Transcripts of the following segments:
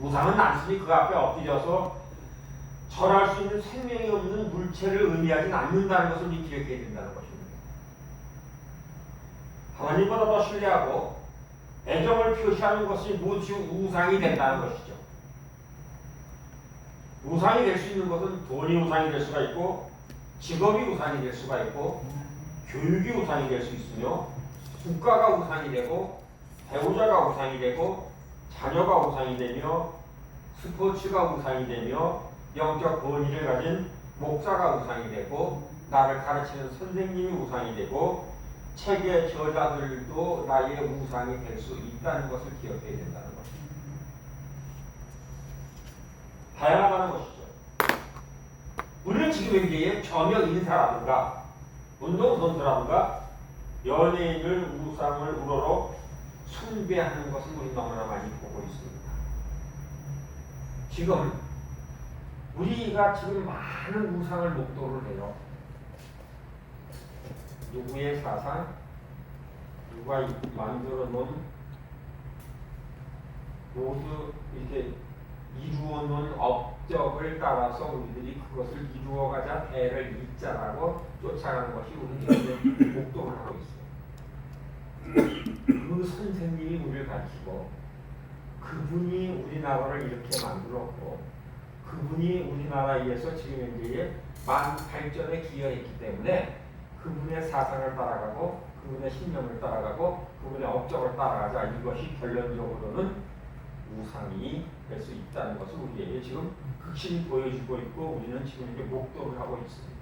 우상은 단순히 그 앞에 엎드려서 절할 수 있는 생명이 없는 물체를 의미하진 않는다는 것을 우리 기억해야 된다는 것입니다. 하나님보다 더 신뢰하고 애정을 표시하는 것이 무엇이 우상이 된다는 것이죠. 우상이 될 수 있는 것은 돈이 우상이 될 수가 있고, 직업이 우상이 될 수가 있고, 교육이 우상이 될 수 있으며, 국가가 우상이 되고, 배우자가 우상이 되고, 자녀가 우상이 되며, 스포츠가 우상이 되며, 영적 권위를 가진 목사가 우상이 되고, 나를 가르치는 선생님이 우상이 되고, 책의 저자들도 나의 우상이 될 수 있다는 것을 기억해야 된다는 것입니다. 다양하다는 것이죠. 우리는 지금 현재의 저명 인사라든가 운동선수라든가 연예인을 우상을 우러러 숭배하는 것을 우리 너무나 많이 보고 있습니다. 지금 우리가 지금 많은 우상을 목도를 해요. 누구의 사상, 누가 만들어 놓은 모두 이렇게 이루어 놓은 업적을 따라서 우리들이 그것을 이루어가자 대를 잇자라고 쫓아가는 것이 우리들의 목도를 하고 있어요. 그 선생님이 우리를 가르치고 그분이 우리나라를 이렇게 만들었고 그분이 우리나라에서 지금 현재의 발전에 기여했기 때문에 그분의 사상을 따라가고 그분의 신념을 따라가고 그분의 업적을 따라가자, 이것이 결론적으로는 우상이 될 수 있다는 것을 우리에게 지금 극심히 보여주고 있고 우리는 지금 이렇게 목도를 하고 있습니다.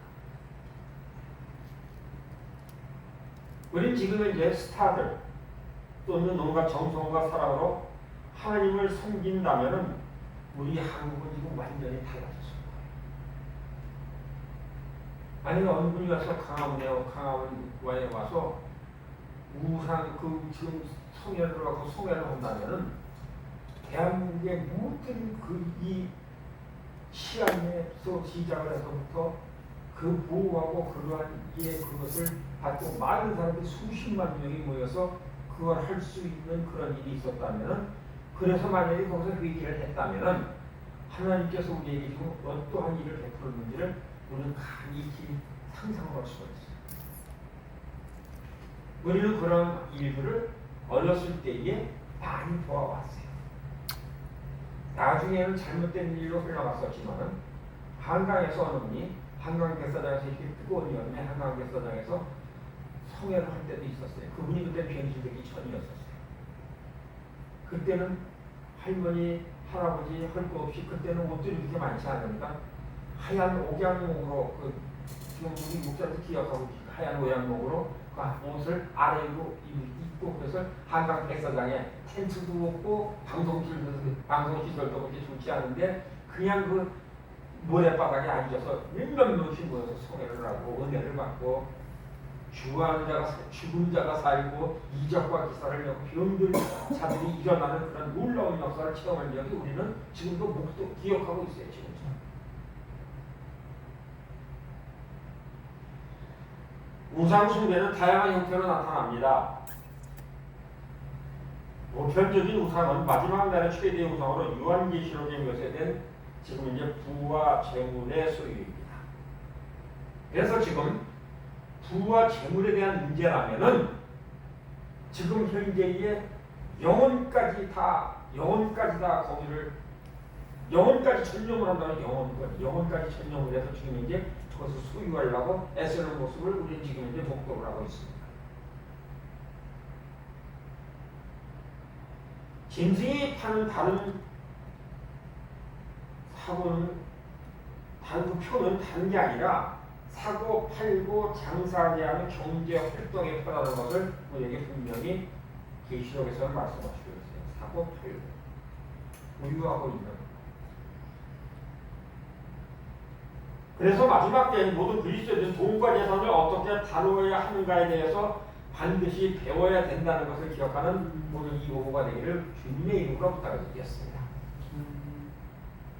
우리는 지금 이제 스타들 또는 온갖 정성과 사랑으로 하나님을 섬긴다면은 우리 한국은 지금 완전히 달라졌습니다. 아니 어느 분이 와서 강화문에 와서 우상 그 지금 성회를 하고 송회를 한다면은 대한민국의 모든 이 시안에서 시작을 해서부터 그 보호하고 그러한 그것을 받고 많은 사람들이 수십만 명이 모여서 그걸 할 수 있는 그런 일이 있었다면은, 그래서 만약에 거기서 회개를 했다면은 하나님께서 우리에게 지금 어떠한 일을 베풀었는지를 우리는 간이 상상할 수가 있어요. 우리는 그런 일들을 어렸을 때에 많이 보아왔어요. 나중에는 잘못된 일로 흘러갔었지만은 한강에서 어느 분이 한강백사장에서 이렇게 뜨거운 여름에 한강백사장에서 성회를 할 때도 있었어요. 그분이 그때 변신되기 전이었었어요. 그때는 할머니, 할아버지 할 거 없이 그때는 옷들이 그렇게 많지 않으니까 하얀 옥양목으로 지금 우리 목사도 기억하고 하얀 옥양목으로 그 옷을 아래로 입고 그래서 한강 백사장에 텐트도 없고 방송시설도 그렇게 좋지 않은데 그냥 그 모래바닥에 앉아서 몇몇 명씩 모여서 성회를 하고 은혜를 받고 죽은 자가 살고 이적과 기사를 내고 병들 자들이 일어나는 그런 놀라운 역사를 체험한 적이 우리는 지금도 목도 기억하고 있어요. 지금. 우상 숭배는 다양한 형태로 나타납니다. 보편적인 우상은 마지막 날의 최대의 우상으로 요한계시록에 묘사된 지금 이제 부와 재물의 소유입니다. 그래서 지금 부와 재물에 대한 문제라면은 지금 현재의 영혼까지 다 거기를 영혼까지 전념을 한다는 영혼까지 전념을 해서 지금 이제 그것을 소유하려고 애쓰는 모습을 우리는 지금 이제 목도를 하고 있습니다. 짐승이 파는 다른 사고는 다른 표는 다른 게 아니라 사고 팔고 장사하게 하는 경제 활동에 편하는 것을 우리에게 분명히 계시록에서 말씀하시고 있어요. 사고 팔고 보유하고 있는. 그래서 마지막 때는 모든 그리스도인은 돈과 재산을 어떻게 다루어야 하는가에 대해서 반드시 배워야 된다는 것을 기억하는 모든 이 오후가 되기를 주님의 이름으로 부탁드리겠습니다.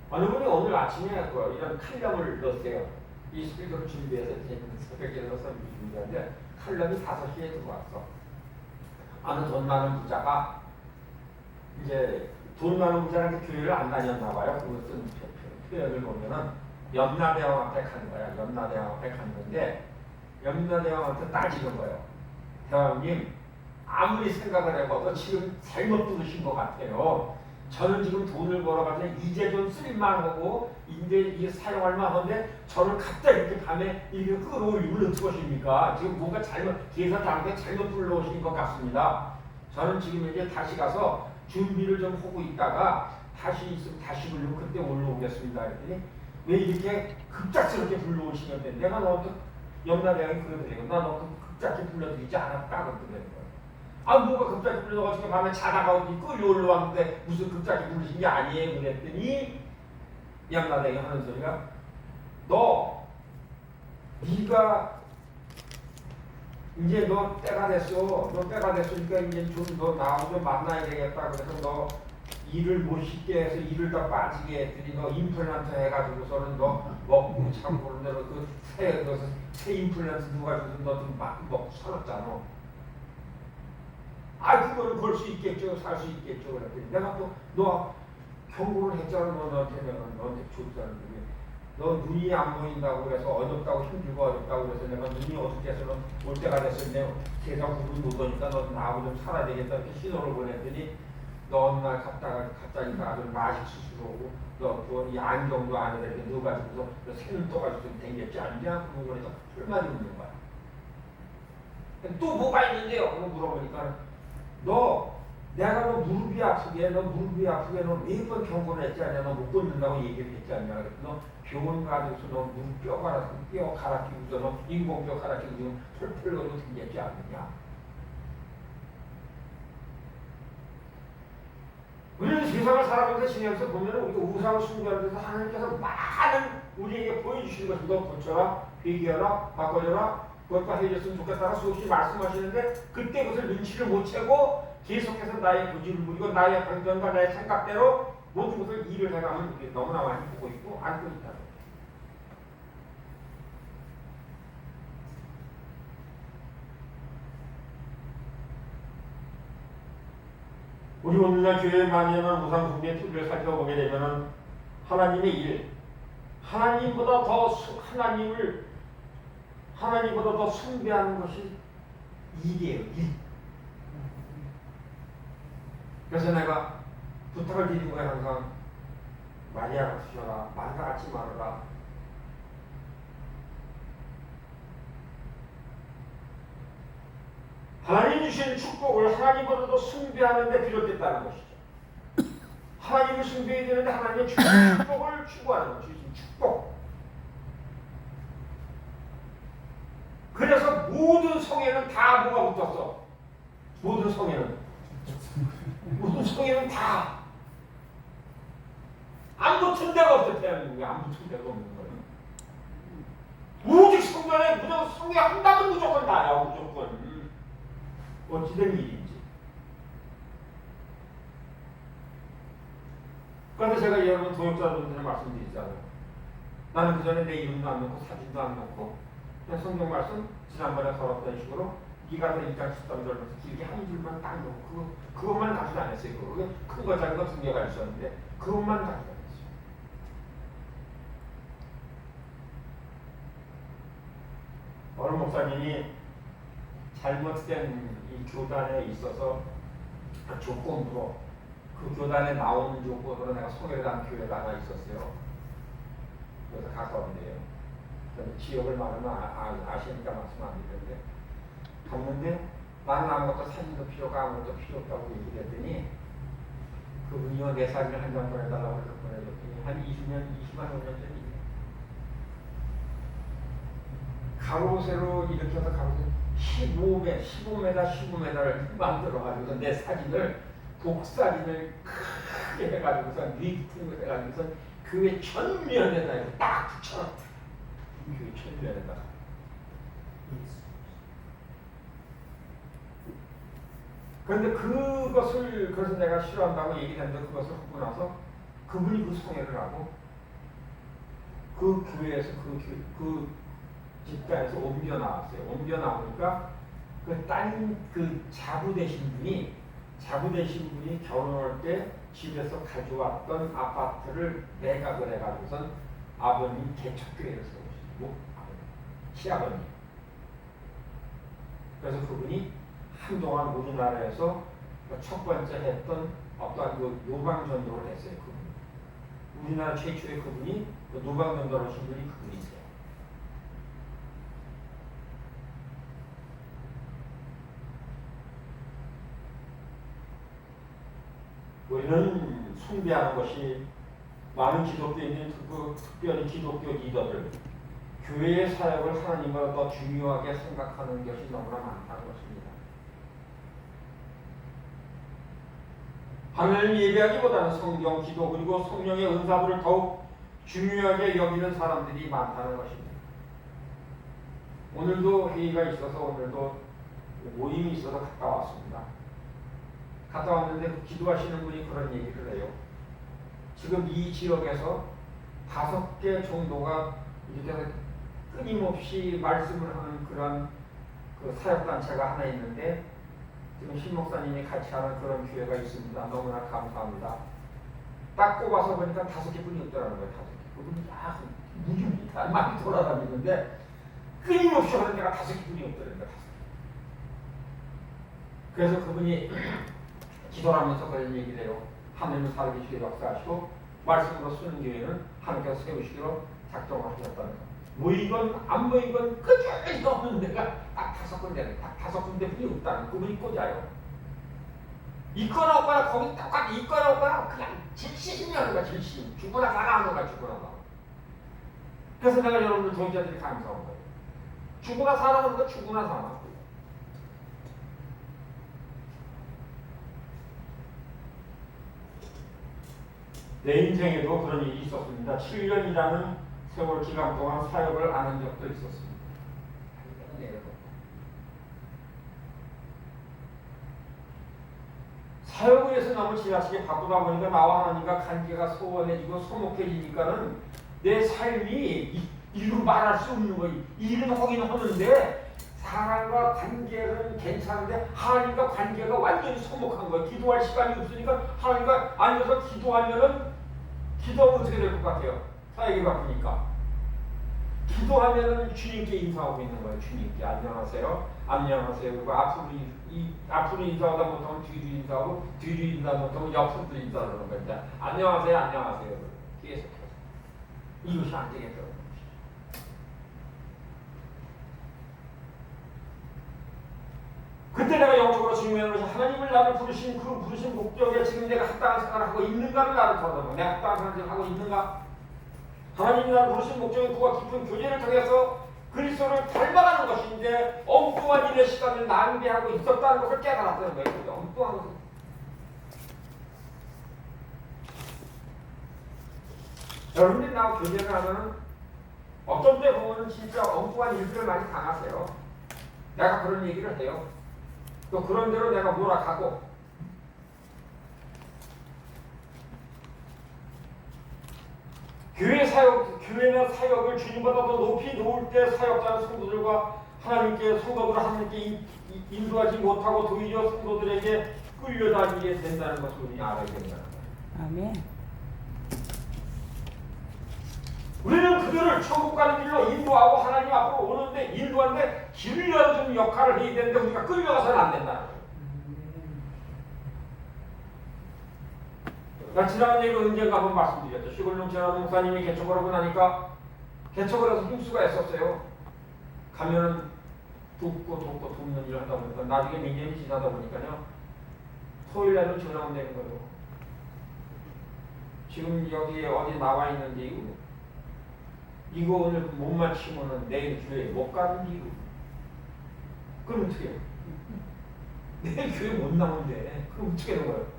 어느 분이 오늘 아침에 이런 칼럼을 넣었어요. 이 스피커를 준비해서 새벽에 넣어서 준비하는데 칼럼이 5시에 들어왔어. 어느 돈 많은 부자가 이제 돈 많은 부자한테 교회를 안 다녔나 봐요. 그거 쓴 표현을 보면은 염라대왕 앞에 간 거야. 염라대왕 앞에 간 건데 염라대왕한테 따지는 거예요. 대왕님 아무리 생각을 해봐도 지금 잘못 들으신 것 같아요. 저는 지금 돈을 벌어가지고 이제 좀 쓸만하고 이제 이게 사용할 만한데 저는 갑자기 이렇게 밤에 이렇게 끌어올리면 어떡하십니까? 지금 뭔가 잘못 계산 당국에 잘못 불러오신 것 같습니다. 저는 지금 이제 다시 가서 준비를 좀 하고 있다가 다시 있으면 다시 불르면 그때 올라오겠습니다. 그랬더니 왜 이렇게 급작스럽게 불러오시는데 내가 너한테 염라대왕이 그러더래요. 나 너한테 급작스럽게 불러드리지 않았다 그러더라는 거예요. 아 뭐가 급작스럽게 불러가지고 밤에 자다가 끌려 올라왔는데 무슨 급작스럽게 부르신 게 아니에요. 그랬더니 염라대왕이 하는 소리가 네가 이제 너 때가 됐어. 너 때가 됐으니까 이제 좀 너 나하고 좀 만나야 되겠다. 그래서 너 일을 못 쉽게 해서 일을 더 빠지게 했더니 너 임플란트 해가지고서는 너 먹고 참고 그러는 새 임플란트 누가 줘서 너 좀 막 먹고 살았잖아. 아 그거는 벌 수 있겠죠. 살 수 있겠죠. 그랬더니 내가 또 너 경고를 했잖아. 너한테 내가 너한테 줬다는 너 눈이 안 보인다고 그래서 어렵다고 힘들고 어렵다고 그래서 내가 눈이 어떻게서는 올 때가 됐었는데 세상 구분 못 오니까 너 나하고 좀 살아야 되겠다 이렇게 신호를 보냈더니 너 어느 날 갔다니까 아주 마식 수술하고 너이 안경도 안에 이렇게 넣어가지고서 새는 떠가지고 좀 댕겼지 않냐? 그런 거에서 불만이 있는 거야. 또 뭐가 있는데요? 그거 물어보니까 내가 너 무릎이 아프게 너 매번 경고를 했지 않냐? 너 못 걷는다고 얘기를 했지 않냐? 그래서 너 병원 가지고서 너 무릎 뼈 갈아 끼고서 너 인공뼈 갈아 끼고 지금 펄펄 거리고 댕겼지 않느냐? 우리는 세상을 살아가면서 지내면서 보면 우리가 우상을 숭배하면서 하나님께서 많은 우리에게 보여주시는 것을 너 고쳐라, 회개하라, 바꿔줘라, 그것도 해줬으면 좋겠다고 수없이 말씀하시는데 그때 그것을 눈치를 못 채고 계속해서 나의 고집을 부리고 나의 방전과 나의 생각대로 모든 것을 일을 해가면 우리 너무나 많이 보고 있고 안고 있다. 우리 오늘날 교회에 많이 하는 우상 숭배의 틀을 살펴보게 되면은 하나님의 일, 하나님보다 더 숭배하는 것이 일이에요. 일. 그래서 내가 부탁을 드린 거야. 항상 마리아 같으셔라, 마르다 같이 말아라. 하나님 주신 축복을 하나님보다 더 숭배하는 데 비롯됐다는 것이죠. 하나님을 숭배해야 되는데 하나님의 주신 축복을 추구하는 것이죠. 주신 축복. 그래서 모든 성에는 다 뭐가 붙었어? 모든 성에는 다 안 붙은 데가 없어. 대한민국에 안 붙은 데가 없는 거예요. 오직 성전에 무조건 성에 한다면 무조건 다야. 무조건 어찌된 일인지. 그래서 제가 여러분 도역자분들한테 말씀드리잖아요. 나는 그 전에 내 이름도 안 넣고 사진도 안 넣고 그냥 성경 말씀 지난번에 걸었던 식으로 네가 더 1장 13절부터 길게 한 줄만 딱 넣고 그것만 가지고 안 했어요. 그게 큰거 작은 거 두 개가 있었는데 그것만 가지고 안 했어요. 어느 목사님이 잘못된 이 교단에 있어서 조건부로 그 교단에 나오는 조건으로 내가 소개를 한 교회가 하나 있었어요. 그래서 가까운데요. 지역을 말하면 아시니까 말씀 안 드리는데 갔는데 나는 아무것도 사진도 필요가 아무것도 필요 없다고 얘기를 했더니 그분이요 내 사진을 한 장 보내달라고 해서 보내줬더니 한 20만 5년 전 일이에요. 가로 세로 이렇게 해서 가로 세로 15m를 만들어가지고 내 사진을 복사진을 크게 해가지고서 리프팅을 해가지고서 교회 전면에다 딱 붙여놨다. 교회 전면에다. 그런데 그래서 내가 싫어한다고 얘기했는데 그것을 하고 나서 그분이 그 성회를 하고 그 교회에서 그 집단에서 옮겨 나왔어요. 옮겨 나오니까 그 자부 되신 분이 자부 되신 분이 결혼할 때 집에서 가져왔던 아파트를 매각을 해가지고선 아버님 개척교회를 세우시고 시아버님. 그래서 그분이 한동안 우리나라에서 첫 번째 했던 어떠한 요방전도를 했어요. 그분이. 우리나라 최초의 그분이 노방전도를 하신 분이 그분이세요. 우리는 숭배하는 것이 많은 기독교인들이 특별히 기독교 리더들 교회의 사역을 하나님보다 더 중요하게 생각하는 것이 너무나 많다는 것입니다. 하나님 예배하기보다는 성경, 기도 그리고 성령의 은사들을 더욱 중요하게 여기는 사람들이 많다는 것입니다. 오늘도 회의가 있어서 오늘도 모임이 있어서 갔다 왔습니다. 갔다 왔는데 기도하시는 분이 그런 얘기를 해요. 지금 이 지역에서 5개 정도가 이렇게 끊임없이 말씀을 하는 그런 그 사역단체가 하나 있는데 지금 신 목사님이 같이 하는 그런 교회가 있습니다. 너무나 감사합니다. 딱 꼽아서 보니까 5개뿐이 없더라는 거예요. 5개. 그분이 무기입니다. 많이 돌아다니는데 끊임없이 하는 데가 5개뿐이 없더라는 거예요. 5개. 그래서 그분이 기도를 하면서 그런 얘기를 해요. 하나님은 살기 주의 역사하시고 말씀으로 쓰는 교회는 하나님께서 세우시기로 작정을 하셨다는 거. 모이건 안 모이건 끄적이 없는 데가 딱 5군데, 딱 5군데뿐이 없다는 그분이 꽂아요. 있거나 없거나 거기 똑같이 있거나 없거나 그냥 질식이 하는 거야. 질식. 죽거나 살아하는 거야. 죽거나 살아. 그래서 내가 여러분들 동자들이 감사한 거예요. 죽거나 살아하는 거 죽거나 살아. 내 인생에도 그런 일이 있었습니다. 7년이라는 세월 기간 동안 사역을 안 한 적도 있었습니다. 사역을 위해서 너무 지나치게 바쁘다 보니까 나와 하나님과 관계가 소원해지고 소목해지니까는 내 삶이 이루 말할 수 없는 거예요. 일은 하긴 하는데 사람과 관계는 괜찮은데 하나님과 관계가 완전히 소목한 거예요. 기도할 시간이 없으니까 하나님과 앉아서 기도하면은 기도하면 어떻게 될 것 같아요? 사역이 바쁘니까. 기도하면은 주님께 인사하고 있는 거예요. 주님께 안녕하세요. 안녕하세요. 그리고 앞으로 인사하다 못하면 뒤로 인사하고 뒤로 인사 못하면 옆으로 인사하는 거예요. 안녕하세요. 안녕하세요. 계속해서. 이것이 안 되겠더라고요. 그때 내가 영적으로 증명하는 것이 하나님을 나를 부르신 그 부르신 목적에 지금 내가 합당한 생각을 하고 있는가를 나를 돌아보고 내가 합당한 생각을 하고 있는가? 하나님이 나를 부르신 목적인 그와 깊은 교제를 통해서 그리스도를 닮아가는 것인데 엉뚱한 일의 시간을 낭비하고 있었다는 것을 깨달았다는 거예요. 엉뚱한 것을. 여러분들이 나하고 교제를 하면 어떤 때 보면 진짜 엉뚱한 일들을 많이 당하세요. 내가 그런 얘기를 해요. 또 그런 대로 내가 몰아가고 교회나 사역을 주님보다 더 높이 놓을 때 사역자는 성도들과 성도들을 하나님께 인도하지 못하고 도리어 성도들에게 끌려다니게 된다는 것을 우리는 알아야 된다는 거예요. 아멘. 우리는 그들을 천국 가는 길로 인도하고 하나님 앞으로 오는데 인도하는데 길을 열어주는 역할을 해야 되는데 우리가 끌려가서는 안 된다는 거예요. 나 지난 얘기 언젠가 한번 말씀드렸죠. 시골농 지나는 목사님이 개척을 하고 나니까 개척을 해서 흉수가 있었어요. 가면은 돕는 일을 하다 보니까 나중에 몇 년이 지나다 보니까요. 토요일날은 전화 온다는 거예요. 지금 여기에 어디 나와 있는데 이거 오늘 못 맞히면은 내일 교회 못 가는데 그럼 어떻게 해요? 내일 교회 못 나오는데 그럼 어떻게 하는 거예요?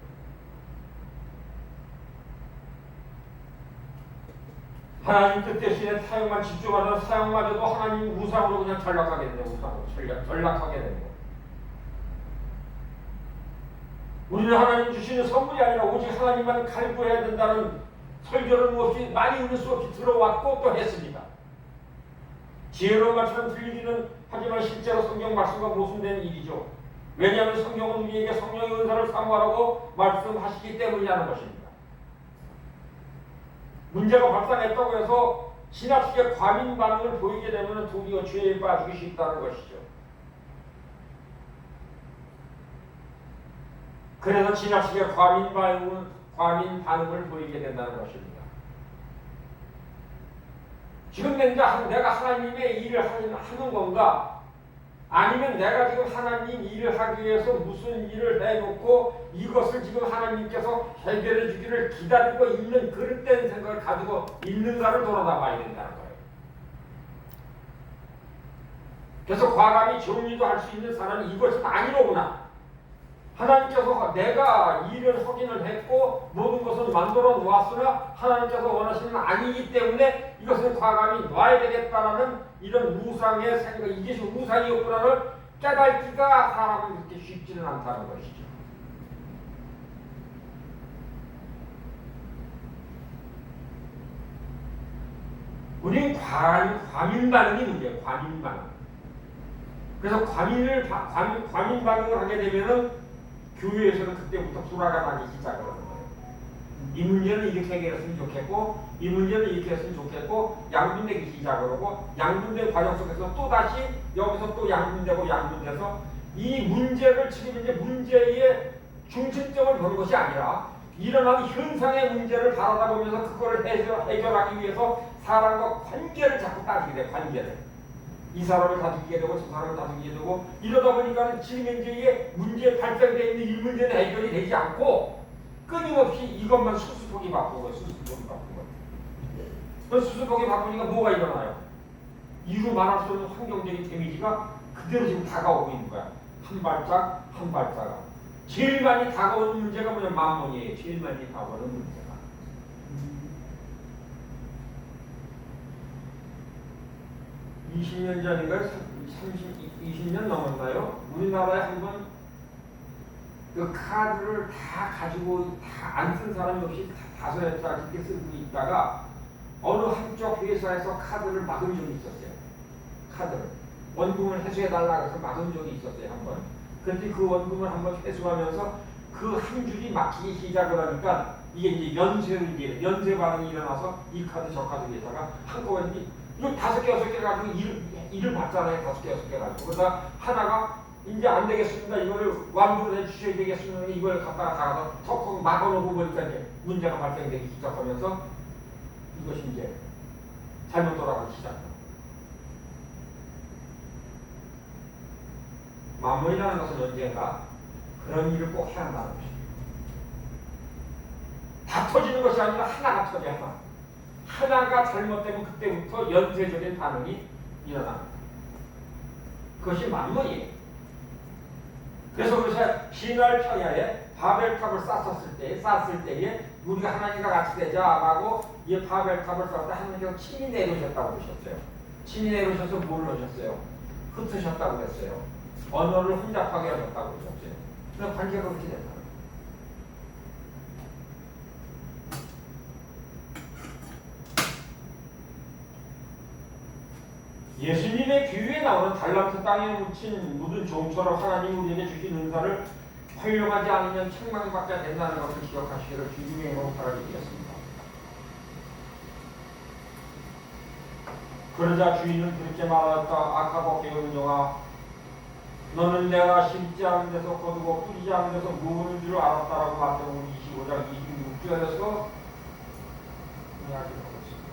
하나님 뜻 대신에 사역만 집중하는 사역마저도 하나님 우상으로 그냥 전락하게 되네요. 우상으로 전락하게 되는 거예요. 우리는 하나님 주시는 선물이 아니라 오직 하나님만 갈구해야 된다는 설교는 없이 많이 있는 수 없이 들어왔고 또 했습니다. 지혜로운 말처럼 들리기는 하지만 실제로 성경 말씀과 모순된 일이죠. 왜냐하면 성경은 우리에게 성령의 은사를 사모하라고 말씀하시기 때문이라는 것입니다. 문제가 발생했다고 해서 지나치게 과민 반응을 보이게 되면 도리어 죄에 빠지기 쉽다는 것이죠. 그래서 지나치게 과민 반응을 보이게 된다는 것입니다. 지금 내가 하나님의 일을 하는 건가? 아니면 내가 지금 하나님 일을 하기 위해서 무슨 일을 해놓고 이것을 지금 하나님께서 해결해 주기를 기다리고 있는 그릇된 생각을 가지고 있는가를 돌아다봐야 된다는 거예요. 그래서 과감히 정리도 할 수 있는 사람이 이것이 아니로구나. 하나님께서 내가 일을 확인을 했고 모든 것을 만들어 놓았으나 하나님께서 원하시는 아니기 때문에 이것을 과감히 놔야 되겠다라는 이런 우상의 생각, 이것이 우상이었구나를 깨닫기가 사람은 그렇게 쉽지는 않다는 것이죠. 우리는 과민 반응이 문제예요. 과민 반응. 그래서 과민 반응을 하게 되면은 교회에서는 그때부터 불화가 나기 시작을 하는 거예요. 이 문제는 이렇게 해결했으면 좋겠고 이 문제는 이렇게 했으면 좋겠고 양분되기 시작을 하고 양분된 과정 속에서 또다시 여기서 또 양분돼서 이 문제를 지금 이제 문제의 중심점을 보는 것이 아니라 일어나는 현상의 문제를 바라다 보면서 그거를 해결하기 위해서 사람과 관계를 자꾸 따지게 돼요. 관계를. 이 사람을 다투게 되고 저 사람을 다투게 되고 이러다 보니까 지금 현재의 문제 발생되어 있는 이 문제는 해결이 되지 않고 끊임없이 이것만 수습하기 바쁘고 수습하기 바쁘니까 뭐가 일어나요? 이루 말할 수 없는 환경적인 데미지가 그대로 지금 다가오고 있는 거야. 한 발짝 한 발짝. 제일 많이 다가오는 문제가 뭐냐? 만mon이에요. 제일 많이 다가오는 문제가. 20년 전인가요? 20년 넘었나요? 우리나라에 한번 그 카드를 다 가지고 다 안 쓴 사람이 없이 다섯 회차 이렇게 쓰고 있다가 어느 한쪽 회사에서 카드를 막은 적이 있었어요. 카드를. 원금을 회수해달라고 해서 막은 적이 있었어요. 한번. 그런데 그 원금을 한번 회수하면서 그 한 줄이 막히기 시작을 하니까 이게 이제 연쇄 반응이 일어나서 이 카드 저 카드 회사가 한꺼번에 이거 5개, 6개 가지고 일을 받잖아요. 5개, 6개 가지고. 그러다 하나가 이제 안 되겠습니다. 이거를 완부를 해주셔야 되겠습니다. 이걸 갖다가 다가서 턱 막아놓고 보니까 이제 문제가 발생되기 시작하면서 이것이 이제 잘못 돌아가기 시작합니다. 만몬이라는 것은 언젠가 그런 일을 꼭 해야 한다는 것입니다. 다 터지는 것이 아니라 하나가 터져야 한다. 하나가 잘못되면 그때부터 연쇄적인 반응이 일어납니다. 그것이 만몬이에요. 그래서 신할 평야에 바벨탑을 쌓았을 때에 우리가 하나님과 같이 되자라고 이 바벨탑을 쌓을 때 하나님께서 친히 내려오셨다고 그러셨어요. 친히 내려오셔서 뭘 넣으셨어요? 흩으셨다고 그랬어요. 언어를 혼잡하게 하셨다고 그러셨어요. 그래서 관계가 그렇게 됐다. 예수님의 비유에 나오는 달란트 땅에 묻은 종처럼 하나님 우리에게 주신 은사를 활용하지 않으면 책망받게 된다는 것을 기억하시기를 주님의 이름으로 바라겠습니다. 그러자 주인은 그렇게 말하였다. 악하고 게으른 영아, 너는 내가 심지 않은 데서 거두고 뿌리지 않은 데서 모으는 줄 알았다라고 마태복음 25장 26절에서 이야기하고 있습니다.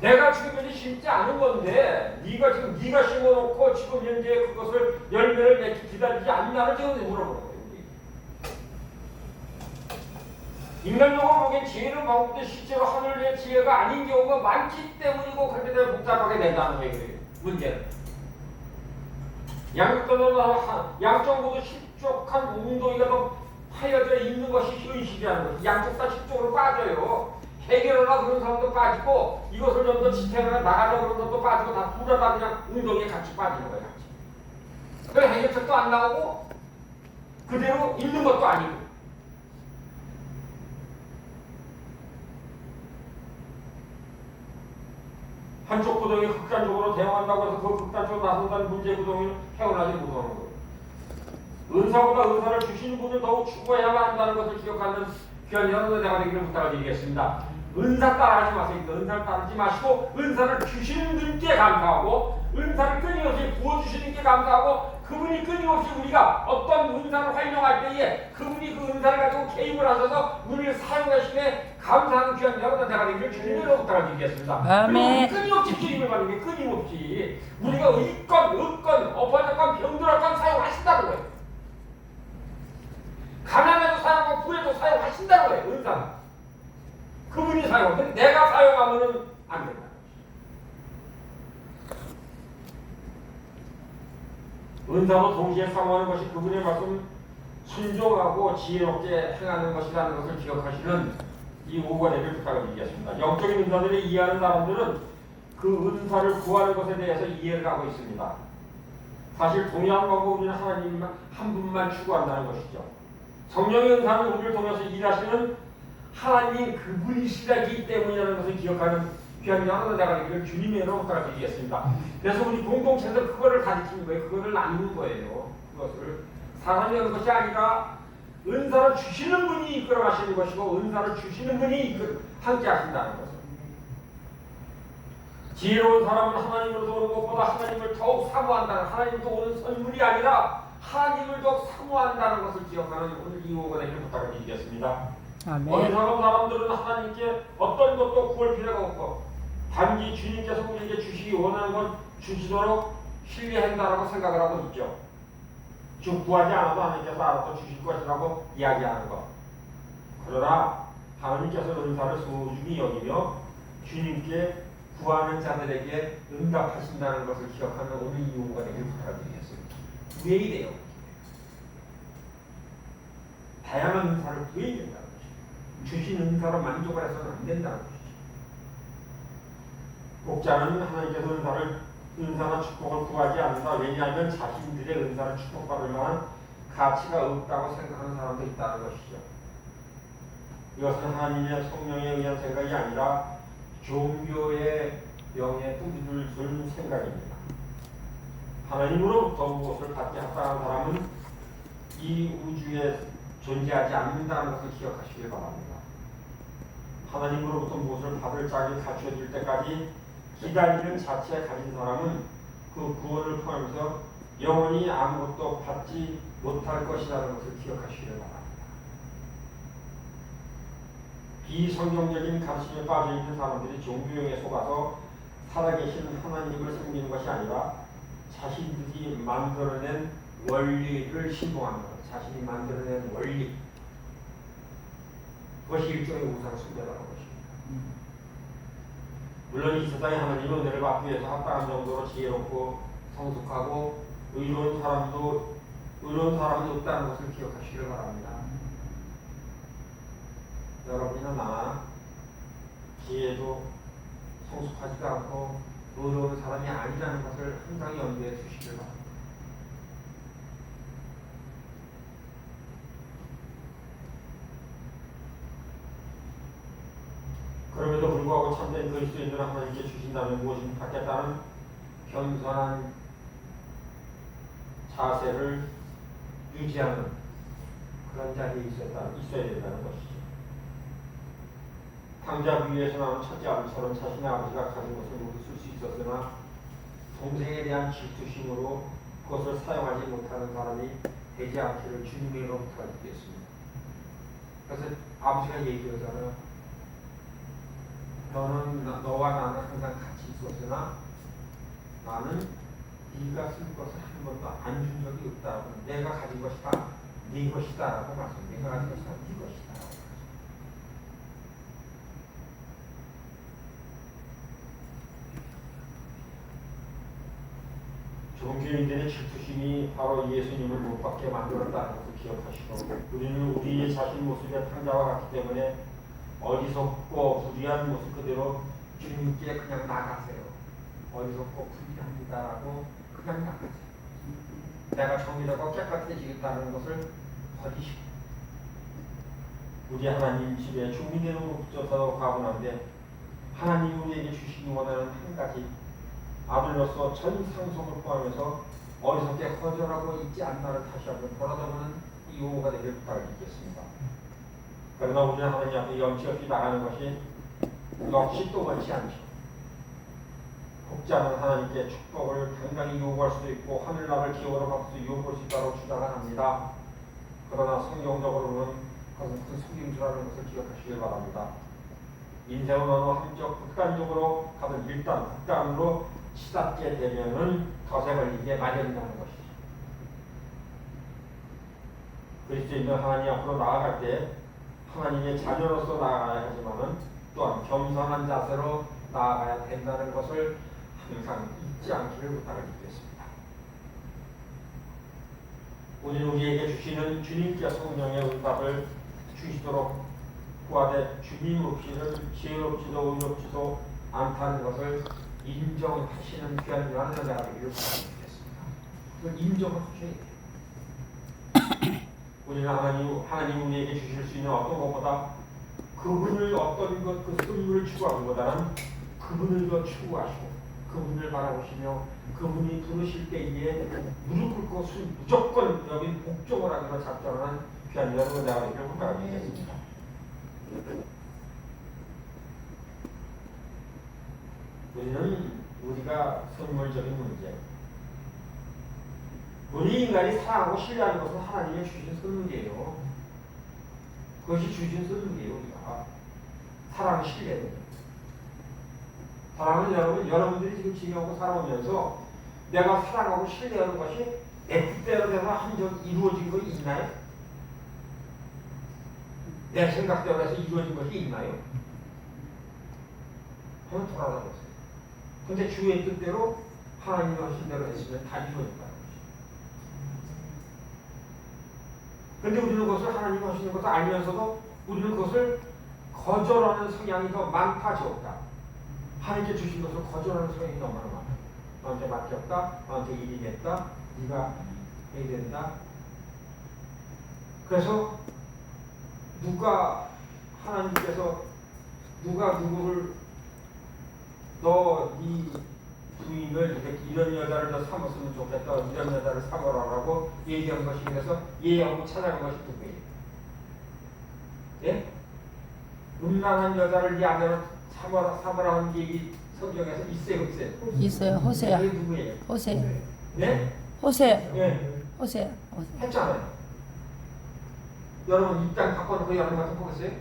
내가 지금 현재 심지 않은 건데 네가 심어놓고 지금 현재 그것을 열매를 맺기 기다리지 않나를 지금 물어보는 거예요. 인간적으로 보기엔 지혜를 받는데 실제로 하늘의 지혜가 아닌 경우가 많기 때문이고 그렇게 되면 복잡하게 된다는 얘기예요. 문제는 양쪽 모두 실족한 웅덩이가 더 파여져 있는 것이 현실이라는 거예요. 양쪽 다 실족으로 빠져요. 해결하려고 그런 사람도 빠지고 이것을 좀 더 지탱하려 나가려고 그런 사람도 빠지고 다 둘러다 그냥 웅덩이에 같이 빠지는 거예요. 같이. 그래서 해결책도 안 나오고 그대로 있는 것도 아니고. 한쪽 구덩이 극단적으로 대응한다고 해서 그 극단적으로 나선다는 문제 구덩이는 헤어나지 못하는 거예요. 은사보다 은사를 주시는 분을 더욱 추구해야만 한다는 것을 기억하는 귀한 여러분의 내가 되기를 부탁드리겠습니다. 은사 따라하지 마세요. 은사를 따르지 마시고 은사를 주시는 분께 감사하고 은사를 끊임없이 부어주시는 게 감사하고 그분이 끊임없이 우리가 어떤 은사를 활용할 때에 그분이 그 은사를 가지고 개입을 하셔서 우리를 사용하시에 감사하는 귀한 여러분의 내가 되기를 주님으로 부탁드리겠습니다. 아멘. 끊임없이 주님을 받는 게 끊임없이 우리가 있건 없건 엎어졌건 병들었건 사용하신다는 거예요. 가난해도 사용하고 부해도 사용하신다는 거예요. 은사는 그분이 사용하는데 내가 사용하면은 안 된다. 은사도 동시에 사모하는 것이 그분의 말씀 순종하고 지혜롭게 행하는 것이라는 것을 기억하시는 이 오후가 되길 부탁드리겠습니다. 영적인 은사들을 이해하는 사람들은 그 은사를 구하는 것에 대해서 이해를 하고 있습니다. 사실 동일한 방법은 하나님만 한 분만 추구한다는 것이죠. 성령의 은사는 우리를 통해서 일하시는 하나님 그분이시기 때문이라는 것을 기억하는 귀한 여러분 내가 되기를 주님의 이름으로 부탁드리겠습니다. 그래서 우리 공동체에서 그거를 가르치는 거예요. 그거를 나누는 거예요. 그것을 사람이 하는 것이 아니라 은사를 주시는 분이 이끌어 가시는 것이고 은사를 주시는 분이 함께 하신다는 것을. 지혜로운 사람은 하나님으로부터 오는 것보다 하나님을 더욱 사모한다는 하나님도 오는 선물이 아니라 하나님을 더욱 사모한다는 것을 기억하는 오늘 이 오후가 되기를 부탁드리겠습니다. 어리석은 사람들은 하나님께 어떤 것도 구할 필요가 없고 단지 주님께서 우리에게 주시기 원하는 건 주시도록 신뢰한다라고 생각을 하고 있죠. 좀 구하지 않아도 하나님께서 알아서 주실 것이라고 이야기하는 것. 그러나 하나님께서 은사를 소중히 여기며 주님께 구하는 자들에게 응답하신다는 것을 기억하는 오늘 이 오후가 되길 부탁드리겠습니다. 왜 이래요? 다양한 은사를 구해야 된다는 것이죠. 주신 은사로 만족을 해서는 안 된다는 것이죠. 목자는 하나님께서 은사나 축복을 구하지 않는다. 왜냐하면 자신들의 은사를 축복받을 만한 가치가 없다고 생각하는 사람도 있다는 것이죠. 이것은 하나님의 성령에 의한 생각이 아니라 종교의 명에 뿌리를 둔 생각입니다. 하나님으로부터 무엇을 받게 합당한 사람은 이 우주에 존재하지 않는다는 것을 기억하시길 바랍니다. 하나님으로부터 무엇을 받을 짝이 갖춰질 때까지 기다리는 자체에 가진 사람은 그 구원을 포함해서 영원히 아무것도 받지 못할 것이라는 것을 기억하시길 바랍니다. 비성경적인 가르침에 빠져있는 사람들이 종교형에 속아서 살아계신 하나님을 섬기는 것이 아니라 자신들이 만들어낸 원리를 신봉하는 것. 자신이 만들어낸 원리. 그것이 일종의 우상 숭배라는 것입니다. 물론 이 세상에 하나님의 은혜를 받기 위해서 합당한 정도로 지혜롭고 성숙하고 의로운 사람은 없다는 것을 기억하시길 바랍니다. 여러분이나 나나 지혜도 성숙하지도 않고 의로운 사람이 아니라는 것을 항상 염두에 두시길 바랍니다. 그럼에도 불구하고 참된 그리스도인들은 하나님께 주신다면 무엇인지 받겠다는 겸손한 자세를 유지하는 그런 자리에 있어야 된다는 것이죠. 당자 위에서 나온 첫째 아들처럼 자신의 아버지가 가진 것을 모두 쓸 수 있었으나 동생에 대한 질투심으로 그것을 사용하지 못하는 사람이 되지 않기를 주님의 이름으로 부탁드리겠습니다. 그래서 아버지가 얘기하잖아요. 너와 나는 항상 같이 있었으나 나는 네가 쓸 것을 한 번도 안 준 적이 없다고. 내가 가진 것이다, 네 것이다라고 말씀. 내가 가진 것이다, 네 것이다. 종교인들의 질투심이 바로 예수님을 못 받게 만들었다는 것을 기억하시고 우리는 우리의 자신 모습의 탕자와 같기 때문에 어리석고 불의한 모습 그대로 주님께 그냥 나가세요. 어리석고 불의합니다라고 그냥 나가세요. 내가 정의롭고 깨끗해지겠다는 것을 버리시고 우리 하나님 집에 주민으로 붙여서 가보는데 하나님 우리에게 주시기 원하는 한 가지 아들로서 전 상속을 포함해서 어리석게 거절하고 있지 않나를 다시 한번 돌아다보는 이 요구가 되길 부탁드리겠습니다. 그러나 우리는 하나님 앞에 염치 없이 나가는 것이 역시 또 원치 않죠. 복자는 하나님께 축복을 당당히 요구할 수도 있고 하늘나라를 기업으로 받을 수 요구할 수 있다고 주장을 합니다. 그러나 성경적으로는 그것은 큰 속임수라는 것을 기억하시길 바랍니다. 인생은 어느 한쪽 극단적으로 가든 일단 극단으로 치닫게 되면은 덫에 걸리게 마련이라는 것이죠. 그리스도인은 하나님 앞으로 나아갈 때 하나님의 자녀로서 나아가야 하지만은 또한 겸손한 자세로 나아가야 된다는 것을 항상 잊지 않기를 부탁을 드리겠습니다. 오늘 우리에게 주시는 주님께 성령의 응답을 주시도록 구하되 주님 없이는 지혜롭지도 의롭지도 않다는 것을 인정하시는 귀한 하나님의 아버지를 부탁드리겠습니다. 그걸 인정을 하셔야 돼요. 우리는 하나님 우리에게 주실 수 있는 어떤 것보다 그분을 어떤 것, 그 선물을 추구하는 것보다는 그분을 더 추구하시고 그분을 바라보시며 그분이 부르실 때에 무릎 꿇고 무조건 여기 복종을 하기로 작정한 귀한 여러분의 아버지를 부탁드리겠습니다. 우리가 선물적인 문제, 우리 인간이 사랑하고 신뢰하는 것은 하나님의 주신 선물이에요. 그것이 주신 선물이에요. 우리가 사랑, 신뢰. 사랑은 여러분들이 지금 지내고 살아오면서 내가 사랑하고 신뢰하는 것이 내 뜻대로 돼서 한 적 이루어진 것이 있나요? 내 생각대로 해서 이루어진 것이 있나요? 한번 돌아다보세요. 근데 주의 뜻대로 하나님이 하신 대로 했으면 다 이루어진다는 것이죠. 근데 우리는 그것을 하나님이 하시는 것을 알면서도 우리는 그것을 거절하는 성향이 더 많다 적다. 하나님께 주신 것을 거절하는 성향이 너무나 많아. 너한테 맡겼다. 너한테 일이 됐다. 네가 해야 된다. 그래서 하나님께서 누가 누구를 네 부인을 이런 여자를 더 삼았으면 좋겠다. 이런 여자를 삼으라라고 얘기한 것이 그래서 예하고 찾아간 것이 누구예요? 예? 음란한 여자를 네 아내로 삼으라는 얘기 성경에서 있어요, 없어요? 있어요. 호세야. 그게 누구예요? 호세. 네? 호세. 예. 호세. 했잖아요. 여러분 입장 바꿔놓고 여러분 같은 보겠어요?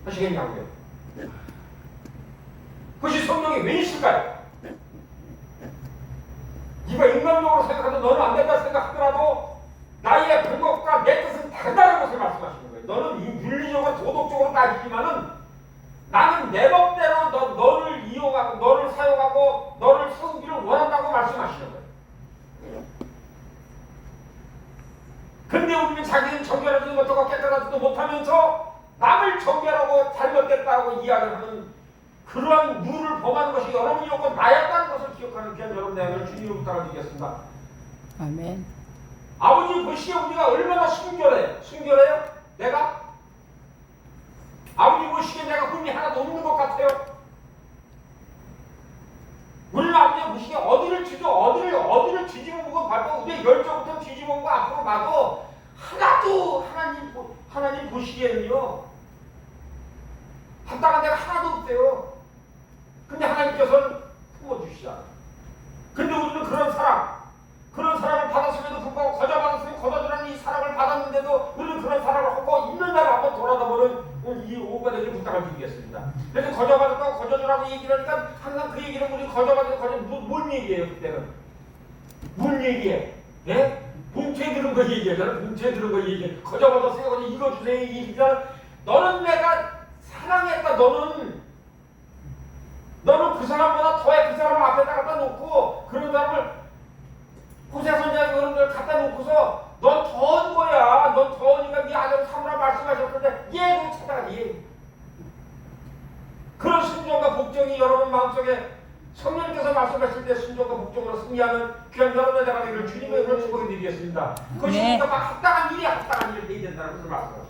하시겠냐고요? 그것이 성경에 왜 있을까요? 네가 인간적으로 생각해도 너는 안 된다 생각하더라도 나의 방법과 내 뜻은 다르다는 것을 말씀하시는 거예요. 너는 윤리적으로 도덕적으로 따지지만은 나는 내 법대로 너를 이용하고 너를 사용하고 너를 세우기를 원한다고 말씀하시는 거예요. 근데 우리는 자기는 정결하지도 못하고 깨끗하지도 못하면서 남을 정결하고 잘못됐다고 이야기를 하는 그러한 룰을 범하는 것이 여러분이었고 나였다는 것을 기억하는 귀한 여러분 내가 주님을 부탁을 드리겠습니다. 아멘. 아버지 보시기에 우리가 얼마나 순결해요? 내가? 아버지 보시기에 내가 흠이 하나도 없는 것 같아요? 우리는 아버지 보시기에 어디를 뒤집어 보고 봐도 우리의 열정부터 뒤집어 보고 앞으로 봐도 하나도 하나님 보시기에는요 합당한 데가 하나도 없대요. 근데 하나님께서는 품어주시잖아요. 근데 우리는 그런 사랑을 받았음에도 불구하고 거저받았으면 거저주라는 이 사랑을 받았는데도 우리는 그런 사랑을 하고 있는 날 한번 돌아다보는 이 오후가 되길 부탁을 드리겠습니다. 그래서 거저받았다고 거저주라고 얘기를 하니까 항상 그 얘기를 우리 뭔 얘기예요 그때는? 뭔 얘기해? 예? 봉투에 들은 거 얘기하잖아. 봉투에 들은 거 얘기해. 거저받았어요. 이거 주세요. 이 얘기잖아. 너는 내가 사랑했다. 너는 그 사람보다 더해. 그 사람을 앞에다 갖다 놓고 그런 사람을 호세선지자 그런 걸 갖다 놓고서 넌 더한 거야. 넌 더하니까 네 아들 삼으라 말씀하셨는데 얘도 찾아가지. 얘. 그런 순종과 복종이 여러분 마음속에 성령님께서 말씀하실 때 순종과 복종으로 승리하는 귀한 여러분의 자가 되기를 주님의 이름으로 축복해 드리겠습니다. 그것이 네. 우리가 막 합당한 일이 해야 된다는 것을 말씀하십니다.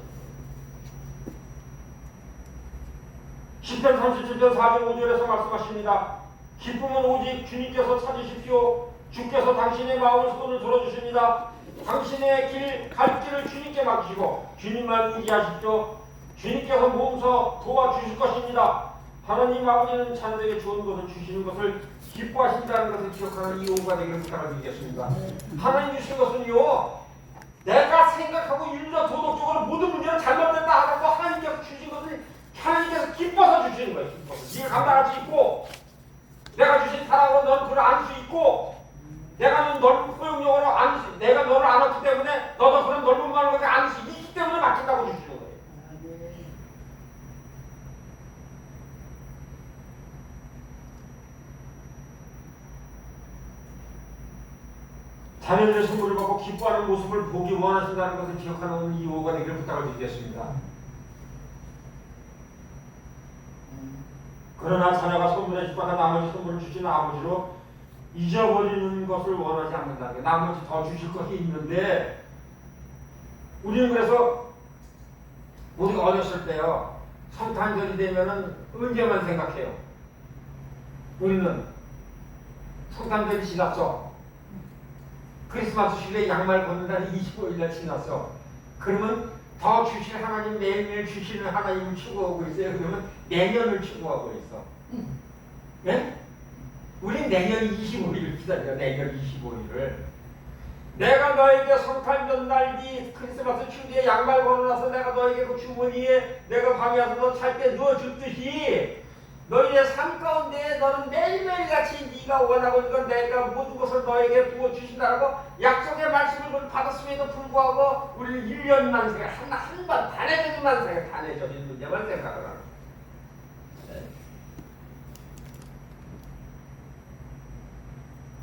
시편 37편 4절 5절에서 말씀하십니다. 기쁨은 오직 주님께서 찾으십시오. 주께서 당신의 마음을 손을 들어주십니다. 당신의 갈 길을 주님께 맡기시고 주님만 의지하십시오. 주님께서 몸소 도와주실 것입니다. 하나님 아버지는 자녀에게 좋은 것을 주시는 것을 기뻐하신다는 것을 기억하는 이 오후가 되기를 부탁드리겠습니다. 하나님 주신 것은요, 내가 생각하고 윤리적 도덕적으로 모든 문제는 잘못됐다 하고 하나님께서 주신 것을 하나님께서 기뻐서 주시는 거예요. 기뻐서. 네가 감당할 수 있고, 내가 주신 사랑으로 넌 그걸 안 수 있고, 내가 넓은 포용력으로 내가 너를 안았기 때문에 너도 그런 넓은 마음을 안 수 있기 때문에 맡긴다고 주시는 거예요. 자녀들의 선물을 받고 기뻐하는 모습을 보기 원하신다는 것을 기억하는 이 오후가 되기를 부탁을 드리겠습니다. 그러나 자녀가 선물에 집받아 나머지 선물을 주시는 아버지로 잊어버리는 것을 원하지 않는다는 게, 나머지 더 주실 것이 있는데, 우리는 그래서 우리가 어렸을 때요, 성탄절이 되면은 언제만 생각해요. 우리는 성탄절이 지났어. 크리스마스 주일에 양말 벗는 날이 25일날 지났어. 그러면 더 주실 하나님, 매일매일 주시는 하나님을 추구하고 있어요. 그러면 내년을 추구하고 있어. 네? 우린 내년 25일을 기다려. 내년 25일을. 내가 너에게 성탄절 날이 크리스마스 주일에 양말 벗어나서 내가 너에게 그 주머니에 내가 밤에 와서 너 잘 때 누워줬듯이 너희의 삶 가운데 너는 매일매일 같이 네가 원하고 있는 건 내가 모든 것을 너에게 부어주신다고 약속의 말씀을 받았음에도 불구하고 우리는 1년만 생각, 한번 단해져만 생각, 단해져진 문제만 생각을 하는 거예요.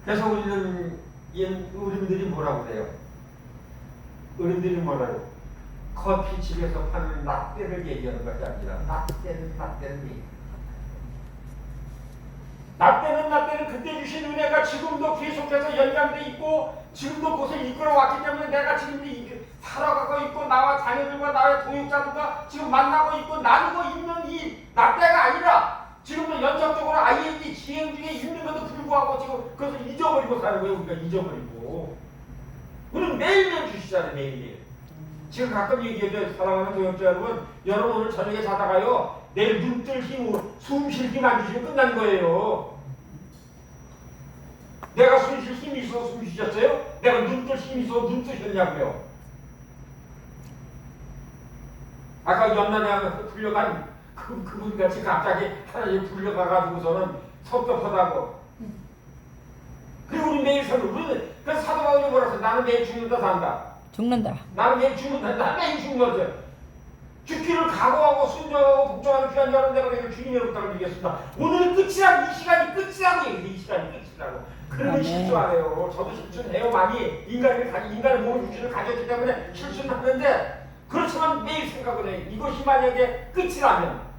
그래서 우리는 어른들이 뭐라고 그래요? 어른들이 뭐라고? 커피집에서 파는 라떼를 얘기하는 것이 아니라 라떼는 얘기. 라떼는 그때 주신 은혜가 지금도 계속해서 연장돼 있고 지금도 그것을 이끌어왔기 때문에 내가 지금 살아가고 있고 나와 자녀들과 나의 동역자들과 지금 만나고 있고 나누고 있는 이 라떼가 아니라 지금도 연속적으로 IND 지행 중에 있는데도 불구하고 지금 그것을 잊어버리고 사는 거예요. 우리가 잊어버리고. 우리는 매일매일 주시잖아요. 매일매일. 지금 가끔 얘기해요. 사랑하는 동역자 여러분, 여러분 오늘 저녁에 자다가요, 내일 눈 뜰 힘, 숨 쉴 힘 안 주시면 끝난 거예요. 내가 숨 쉴 힘이 있어서 숨 쉬셨어요? 내가 눈 뜰 힘이 있어서 눈 뜨셨냐고요? 아까 연남에 불려간 그분같이 갑자기 하나님 불려가가지고서는 섭섭하다고. 그리고 우리 매일 살고, 우리는 그래서 사도 바울이 뭐라 했어? 나는 매일 죽는다 산다. 죽는다. 나는 매일 죽는다. 나는 매일 죽는 거죠. 죽기를 각오하고 순종하고 복종하는 귀한 자는 내가 내가 주님의 부탁을 드리겠습니다. 오늘은 끝이라고, 이 시간이 끝이라고 얘기해. 이 시간이 끝이라고. 그러면 실수 안 해요. 저도 실수는 해요. 많이 인간의 몸을 유지를 가졌기 때문에 실수는 하는데, 그렇지만 매일 생각을 해요. 이것이 만약에 끝이라면,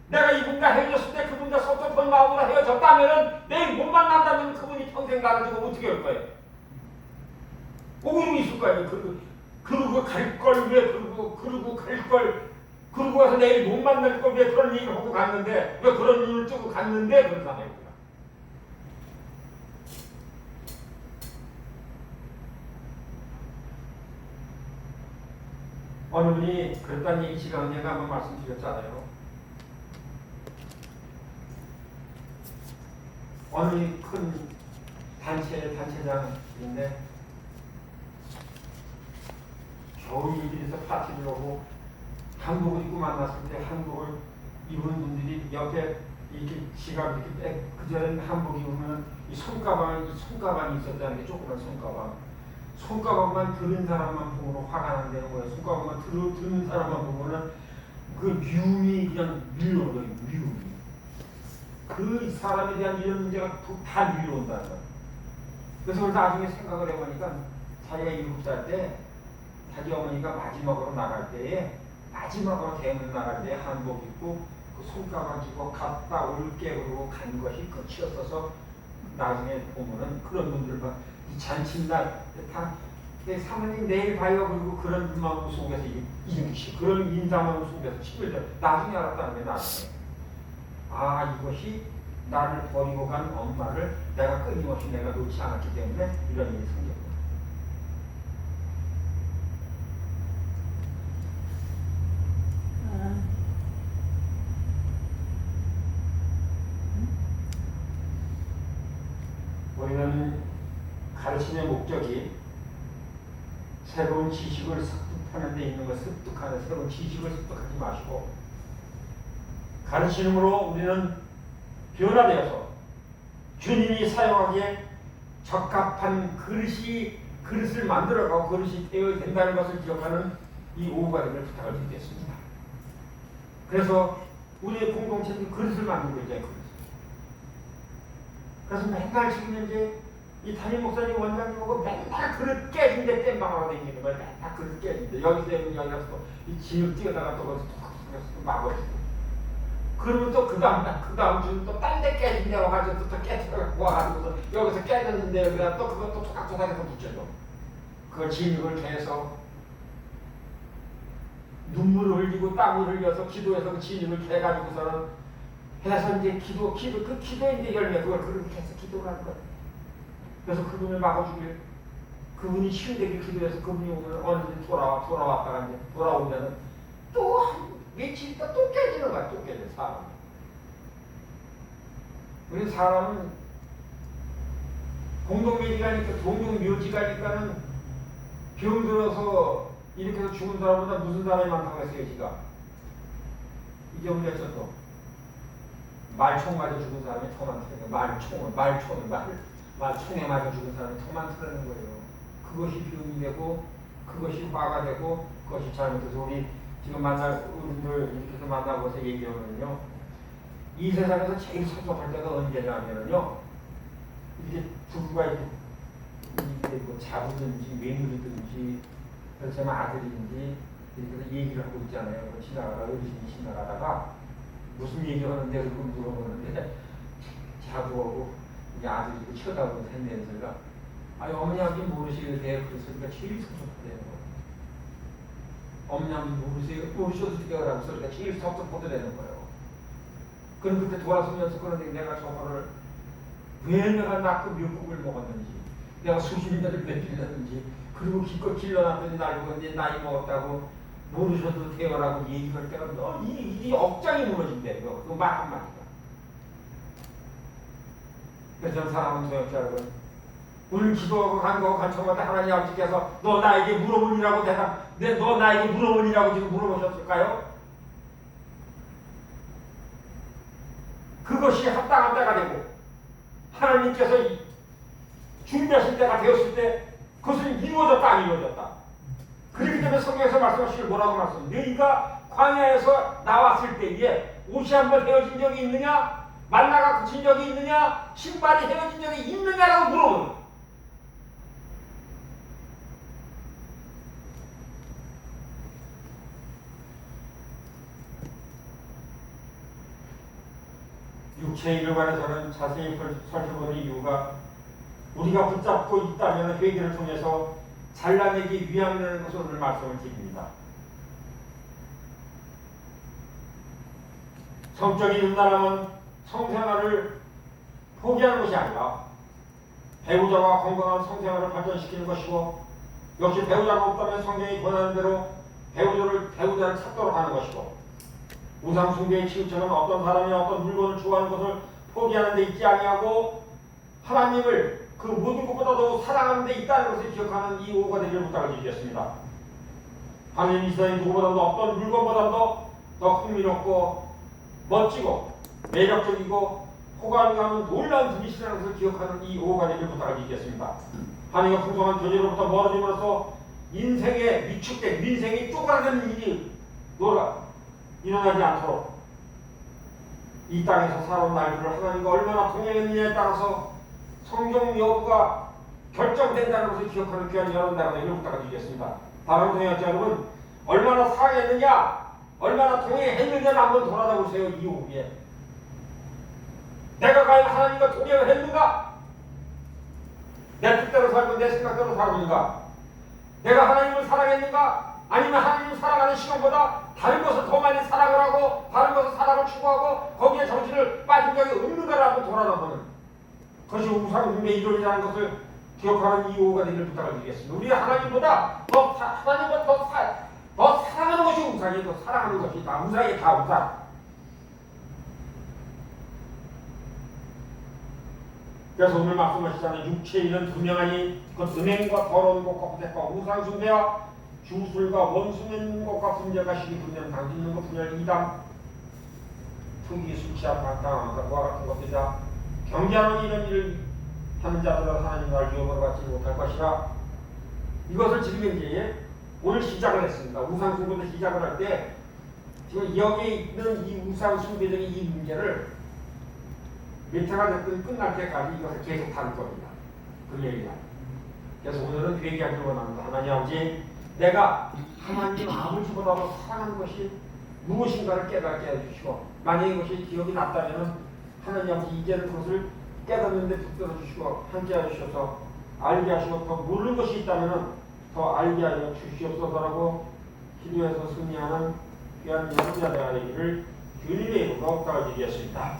내가 이분과 헤어졌을 때 그분과 섭섭한 마음으로 헤어졌다면 내일 못 만난다면 그분이 평생 나를 두고 어떻게 할 거예요? 오금이 있을 거예요. 그러고 갈 걸 왜 그러고 갈 걸 그러고 와서 내일 못 만날 걸 왜 그런 얘기를 하고 갔는데, 왜 그런 일을 뜨고 갔는데 그렇잖아요. 어느 분이 그랬다는 얘기 제가 언젠가 한번 말씀드렸잖아요. 어느 큰 단체장인데 겨우 이들에서 파티를 하고 한복을 입고 만났을 때 한복을 입은 분들이 옆에 이렇게 지갑 이렇게 백, 그전에는 한복 입으면 이 손가방이 있었다는 게 조그만 손가방만 들은 사람만 보면 화가 난다는 거예요. 손가방만 드는 사람만 보면은 그 미움이 그냥 밀려오는 거예요. 미움이. 그 사람에 대한 이런 문제가 다 밀려온다는 거예요. 그래서 그걸 나중에 생각을 해보니까 자기가 7살 때 자기 어머니가 마지막으로 나갈 때에, 마지막으로 대문 나갈 때 한복 입고 그 손가락 끼고 갔다 올게 그러고 간 것이 끝이었어서 나중에 보면은 그런 분들만 이 잔칫날 다 사모님 내일 봐요 그리고 그런 마음 속에서 그런 인상마음 속에서 10일 전 나중에 알았다는 게 나중에. 아, 이것이 나를 버리고 간 엄마를 내가 끊임없이 내가 놓지 않았기 때문에 이런 일이 생겼구나. 우리는 가르침의 목적이 새로운 지식을 습득하는 데 있는 것, 습득하는 새로운 지식을 습득하지 마시고 가르침으로 우리는 변화되어서 주님이 사용하기에 적합한 그릇을 만들어가고 그릇이 되어야 된다는 것을 기억하는 이 오후가 되기를 부탁을 드리겠습니다. 그래서 우리의 공동체는 그릇을 만들고 있잖아요. 그래서 맨날 지금 이제 이 담임 목사님 원장님하고 맨날 그릇 깨진데 땜방하고 다니는 거예요. 맨날 그릇 깨진데 여기서 여기 가서 이 진을 뛰어다가 또 거기서 또 막아주고 그러면 또 그 다음 주는 또 딴 데 깨진데 와가지고 또 깨져갖고 와가지고서 여기서 깨졌는데 여기다 또 그것도 토닥토닥해서 붙여줘. 그걸 진흙을 개서 눈물을 흘리고 땀을 흘려서 기도해서 그 진흙을 개가지고서는 해서 이제 그 기도의 이제 열매 그걸 그렇게 해서 기도를 하는 거예요. 그래서 그분을 막아주길 그분이 치유되길 기도해서 그분이 오늘 언제든지 돌아왔다가 이제 돌아오면은 또 며칠 있다 또 깨지는 거야. 또 깨져 사람. 우리 사람은 공동묘지가니까 공동묘지가니까는 병들어서 이렇게 해서 죽은 사람보다 무슨 사람이 많다고 했어요. 지가 이게 우리였죠. 말총 맞아 죽은 사람이 더 많다는 거예요. 말총에 맞아 죽은 사람이 더 많다는 거예요. 그것이 병이 되고 그것이 화가 되고 그것이 잘못해서 우리 지금 우리들 이렇게 해서 만나고서 얘기하면요. 이 세상에서 제일 섭섭할 때가 언제냐면요. 이렇게 부부가 이렇게 뭐 자부든지 며느리든지 그래서 아들인지 이렇게 해서 얘기를 하고 있잖아요. 어르신이 지나가다가 무슨 얘기하는데 그걸 물어보는데 자부하고 이제 아들이 쳐다보고 했네 소리가 아니 어머니 아버지 모르시는데 그 소리가 제일 섭섭하대요. 어머니 아버지 모르셔도 돼요라고 소리가 제일 섭섭하대는 거예요. 그럼 그때 돌아서면서 그러는데 내가 저거를 왜 내가 낳고 미역국을 먹었는지 내가 수십 년을 먹였는지 그리고 기껏 길러놨더니 날고 이제 나이 먹었다고 모르셔도 돼요라고 얘기할 때가 이 억장이 무너진대요. 그 말 한마디가. 그래서 저는 사랑하는 동역자 여러분 오늘 기도하고 간거하고 간청할 하나님 아버지께서 너 나에게 물어보니라고 너 나에게 물어보니라고 지금 물어보셨을까요? 그것이 합당한 때가 되고 하나님께서 준비하신 때가 되었을 때 그것은 이루어졌다 안 이루어졌다. 그렇기 때문에 성경에서 말씀하시길 뭐라고 말씀합니까? 너희가 광야에서 나왔을 때에 옷이 한번 헤어진 적이 있느냐? 말라가 그친 적이 있느냐? 신발이 헤어진 적이 있느냐라고 물어보는 거예요. 육체의 일에 관해서는 자세히 살펴보는 이유가 우리가 붙잡고 있다면 회개를 통해서 잘라내기 위함이라는 것을 오늘 말씀을 드립니다. 성적인 음란함은 성생활을 포기하는 것이 아니라 배우자와 건강한 성생활을 발전시키는 것이고 역시 배우자가 없다면 성경이 권하는 대로 배우자를 찾도록 하는 것이고 우상 숭배의 치우쳐는 어떤 사람이 어떤 물건을 좋아하는 것을 포기하는 데 있지 아니하고 하나님을 그 모든 것보다도 사랑하는 데 있다는 것을 기억하는 이 오후가 되기를 부탁을 드리겠습니다. 하나님 이 세상에 누구보다도 어떤 물건보다도 더 흥미롭고 멋지고 매력적이고 호감이 가는 놀라운 분이시라는 것을 기억하는 이 오후가 되기를 부탁을 드리겠습니다. 하나님과 풍성한 교제로부터 멀어짐으로써 인생에 위축된 민생이 쪼그라드는 일이 일어나지 않도록 이 땅에서 살아온 날들을 하나님과 얼마나 동행했느냐에 따라서 성경 여부가 결정된다는 것을 기억하는 귀한 여러분 나라가 이를 부탁드리겠습니다. 다른 동행자 여러분 얼마나 사랑했느냐 얼마나 동행했느냐를 한번 돌아다 보세요. 이 오후에 내가 과연 하나님과 동행을 했는가? 내 뜻대로 살고 내 생각대로 살았는가? 내가 하나님을 사랑했는가? 아니면 하나님을 사랑하는 살아가는 시간보다 다른 것을 더 많이 사랑을 하고 다른 것을 사랑을 추구하고 거기에 정신을 빠진 적이 없는가라고 돌아다보는 그것이 우상 숭배의 이론이라는 것을 기억하는 이유가 되기를 부탁을 드리겠습니다. 우리 하나님보다 하나님보다 더 사랑하는 것이 우상이에요. 더 사랑하는 것이 다 우상이 다 우상. 그래서 오늘 말씀하시잖아요. 육체에 있는 분명하니 그 음행과 더러운 것과 부택과 우상 숭배와 주술과 원수 맺는 것과 분쟁과 시기 분쟁 당기는 것 분열 이담 투기 수치와 방탕한 것과 같은 것들이다. 경계하는 이런 일을 하는 자들은 하나님과 유업을 받지 못할 것이라. 이것을 지금 이제 오늘 시작을 했습니다. 우상 숭배를 시작을 할 때 지금 여기에 있는 이 우상 숭배적인 이 문제를 몇 회가 됐든 끝날 때까지 이것을 계속 다룰 겁니다. 그 얘기가. 그래서 오늘은 회개하기를 원합니다. 하나님 아버지, 내가 하나님 아버지보다도 사랑하는 것이 무엇인가를 깨닫게 해주시고, 만약에 이것이 기억이 났다면 하나님 아버지 이제는 그것을 깨닫는데 붙들어 주시고 함께 하셔서 알게 하시고 더 모르는 것이 있다면 더 알게 하여 주시옵소서라고 기도해서 승리하는 귀한 예수자 되어야 되기를 주님의 이름으로 부탁드리겠습니다.